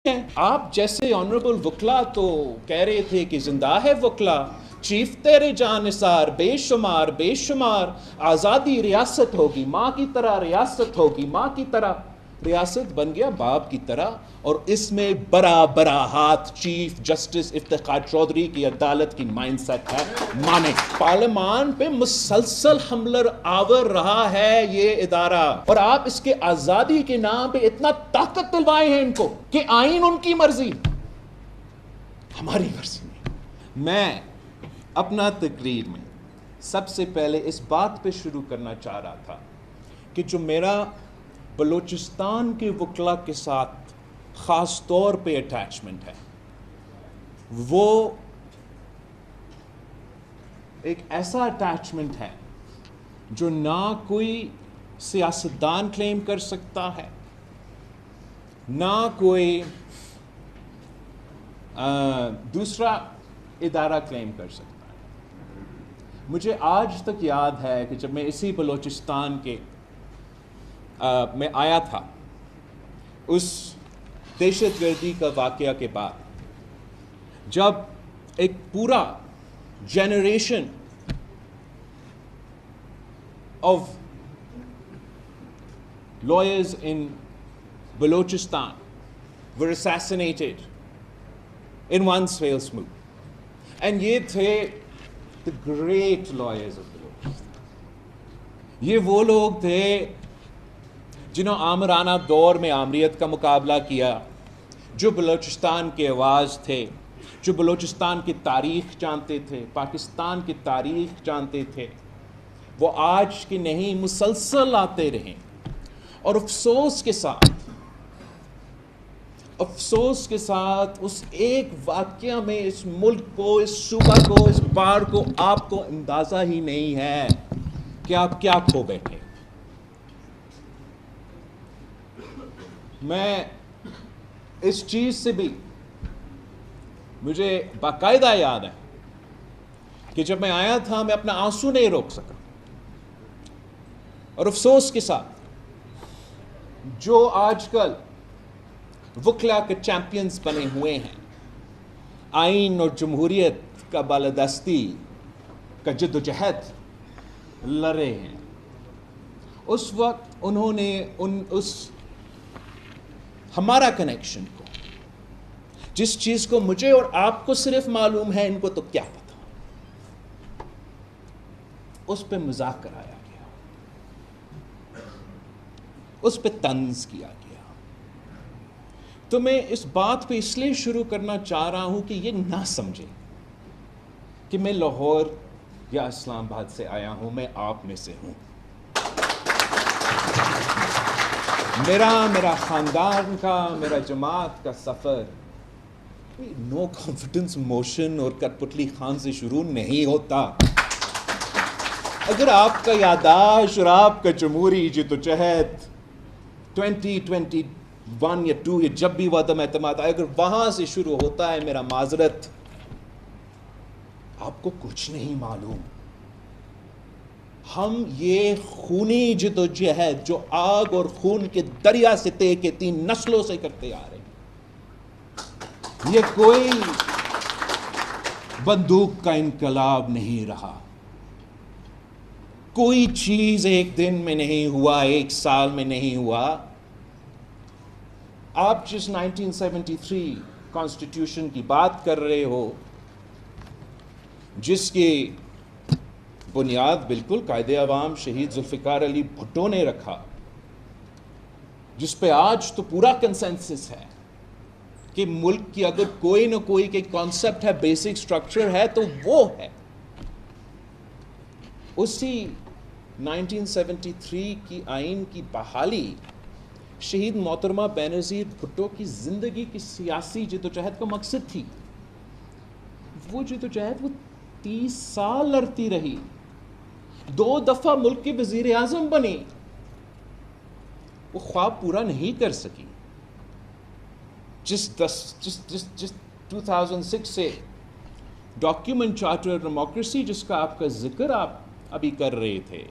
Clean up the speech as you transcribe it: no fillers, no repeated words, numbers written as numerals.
ہیں. آپ جیسے آنریبل وکلا تو کہہ رہے تھے کہ زندہ ہے وکلا، چیف تیرے جان نثار بے شمار بے شمار، آزادی ریاست ہوگی ماں کی طرح، ریاست ہوگی ماں کی طرح. ریاست بن گیا باپ کی طرح، اور اس میں بڑا بڑا ہاتھ چیف جسٹس افتخار چودھری کی عدالت کی مائنڈ سیٹ ہے. مانے پارلیمان پہ مسلسل حملہ آور رہا ہے یہ ادارہ، اور آپ اس کے آزادی کے نام پہ اتنا طاقت دلوائے ہیں ان کو کہ آئین ان کی مرضی، ہماری مرضی نہیں. میں اپنا تقریر میں سب سے پہلے اس بات پہ شروع کرنا چاہ رہا تھا کہ جو میرا بلوچستان کے وکلا کے ساتھ خاص طور پہ اٹیچمنٹ ہے، وہ ایک ایسا اٹیچمنٹ ہے جو نہ کوئی سیاستدان کلیم کر سکتا ہے، نہ کوئی دوسرا ادارہ کلیم کر سکتا ہے. مجھے آج تک یاد ہے کہ جب میں اسی بلوچستان کے میں آیا تھا، اس دہشت گردی کا واقعہ کے بعد، جب ایک پورا generation of lawyers in Balochistan were assassinated in one fell swoop. And یہ تھے the great lawyers of Balochistan. یہ وہ لوگ تھے جنہوں آمرانہ دور میں آمریت کا مقابلہ کیا، جو بلوچستان کے آواز تھے، جو بلوچستان کی تاریخ جانتے تھے، پاکستان کی تاریخ جانتے تھے. وہ آج کی نہیں، مسلسل آتے رہے. اور افسوس کے ساتھ اس ایک واقعہ میں اس ملک کو، اس صوبہ کو، اس بار کو آپ کو اندازہ ہی نہیں ہے کہ آپ کیا کھو بیٹھے. میں اس چیز سے بھی مجھے باقاعدہ یاد ہے کہ جب میں آیا تھا میں اپنا آنسو نہیں روک سکا. اور افسوس کے ساتھ جو آج کل وکلا کے چیمپئنز بنے ہوئے ہیں، آئین اور جمہوریت کا بالادستی کا جد و جہد لڑے ہیں، اس وقت انہوں نے ہمارا کنیکشن کو، جس چیز کو مجھے اور آپ کو صرف معلوم ہے، ان کو تو کیا پتا، اس پہ مذاق کرایا گیا، اس پہ طنز کیا گیا. تو میں اس بات پہ اس لیے شروع کرنا چاہ رہا ہوں کہ یہ نہ سمجھے کہ میں لاہور یا اسلام آباد سے آیا ہوں، میں آپ میں سے ہوں. میرا خاندان کا، میرا جماعت کا سفر نو کانفیڈنس موشن اور کٹ پتلی خان سے شروع نہیں ہوتا. اگر آپ کا یادداشت اور آپ کا جمہوری جدوجہد 2021 یا 2 یا جب بھی وہ عدم اعتماد آئے، اگر وہاں سے شروع ہوتا ہے، میرا معذرت، آپ کو کچھ نہیں معلوم. ہم یہ خونی جدوجہد جو آگ اور خون کے دریا سے طے کے 3 نسلوں سے کرتے آ رہے ہیں، یہ کوئی بندوق کا انقلاب نہیں رہا. کوئی چیز ایک دن میں نہیں ہوا، ایک سال میں نہیں ہوا. آپ جس 1973 کانسٹیٹیوشن کی بات کر رہے ہو، جس کی بنیاد بالکل قائد عوام شہید ذوالفقار علی بھٹو نے رکھا، جس پہ آج تو پورا کنسنسس ہے کہ ملک کی اگر کوئی نہ کوئی کہ کانسیپٹ ہے، بیسک سٹرکچر ہے، تو وہ ہے. اسی 1973 کی آئین کی بحالی شہید محترمہ بینظیر بھٹو کی زندگی کی سیاسی جدوجہد کا مقصد تھی. وہ جدوجہد وہ 30 سال لڑتی رہی، 2 دفعہ ملک کی وزیر اعظم بنی. وہ خواب پورا نہیں کر سکی. جس 2006 سے ڈاکیومنٹ چارٹر ڈیموکریسی جس کا آپ کا ذکر آپ ابھی کر رہے تھے،